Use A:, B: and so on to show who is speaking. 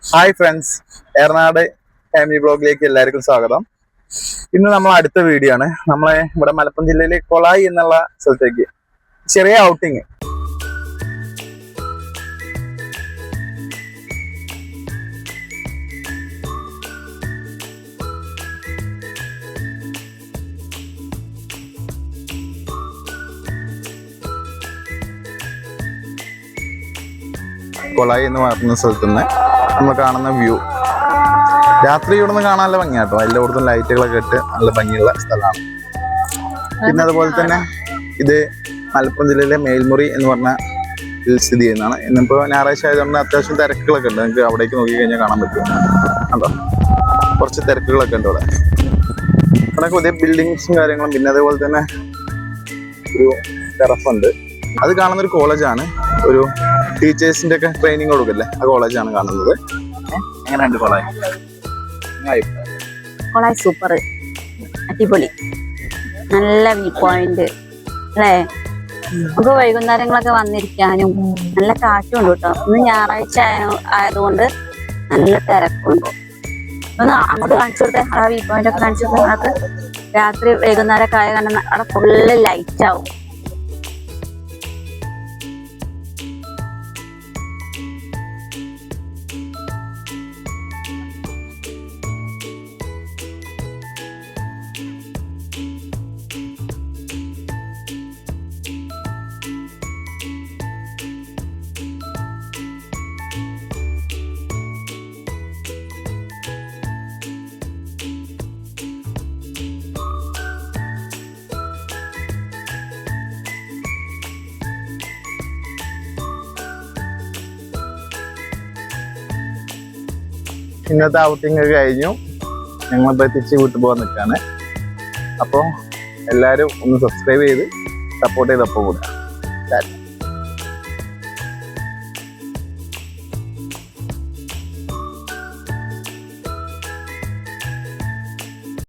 A: Hi friends, Eranad family ബ്ലോഗിലേക്ക് എല്ലാവർക്കും സ്വാഗതം. ഇന്ന് നമ്മൾ അടുത്ത വീഡിയോ ആണ്. നമ്മളെ ഇവിടെ മലപ്പുറം ജില്ലയിലെ കൊളായി എന്നുള്ള സ്ഥലത്തേക്ക് ചെറിയ ഔട്ടിങ്. കൊളായി എന്ന് പറയുന്ന സ്ഥലത്ത് നിന്ന് നമ്മൾ കാണുന്ന വ്യൂ രാത്രി ഇവിടെ നിന്ന് കാണാൻ നല്ല ഭംഗിയാട്ടോ. എല്ലായിടത്തും ലൈറ്റുകളൊക്കെ ഇട്ട് നല്ല ഭംഗിയുള്ള സ്ഥലമാണ്. പിന്നെ അതുപോലെ തന്നെ ഇത് മലപ്പുറം ജില്ലയിലെ മേൽമുറി എന്ന് പറഞ്ഞ സ്ഥിതി ചെയ്യുന്നതാണ്. ഇന്നിപ്പോൾ ഞായറാഴ്ച ആയതുകൊണ്ട് അത്യാവശ്യം തിരക്കുകളൊക്കെ ഉണ്ട്. നിങ്ങൾക്ക് അവിടേക്ക് നോക്കി കഴിഞ്ഞാൽ കാണാൻ പറ്റും. അതോ കുറച്ച് തിരക്കുകളൊക്കെ ഉണ്ട് ഇവിടെ. ഇവിടെ പുതിയ ബിൽഡിങ്സും കാര്യങ്ങളും, പിന്നെ അതേപോലെ തന്നെ ഒരു ടെറഫുണ്ട്. അത് കാണുന്നൊരു കോളേജാണ്. ഒരു ടീച്ചേഴ്സിന്റെ ഒക്കെ ട്രെയിനിങ് കൊടുക്കല്ലേ, ആ കോളേജാണ് കാണുന്നത്. എങ്ങനെയുണ്ട് കൊളായി?
B: കൊളായി സൂപ്പർ, അടിപൊളി, നല്ല വ്യൂ പോയിന്റ് അല്ലേ? നമുക്ക് വൈകുന്നേരങ്ങളൊക്കെ വന്നിരിക്കാനും നല്ല കാറ്റും ഉണ്ട് കേട്ടോ. ഇന്ന് ഞായറാഴ്ച ആയതുകൊണ്ട് നല്ല തിരക്കുണ്ട്. ഒന്ന് അങ്ങോട്ട് കാണിച്ചു കൊടുത്തേ, ആ വ്യൂ പോയിന്റ് ഒക്കെ കാണിച്ചു കൊടുത്തത്. രാത്രി വൈകുന്നേരമൊക്കെ ആയ കാരണം അവിടെ ഫുള്ള് ലൈറ്റ് ആവും.
A: ഇന്നത്തെ ഔട്ടിംഗ് ഒക്കെ കഴിഞ്ഞു. ഞങ്ങളിപ്പോൾ തിരിച്ച് വീട്ടിൽ പോകാൻ നിൽക്കുകയാണ്. അപ്പോൾ എല്ലാവരും ഒന്ന് സബ്സ്ക്രൈബ് ചെയ്ത് സപ്പോർട്ട് ചെയ്തപ്പോൾ കൂടെ.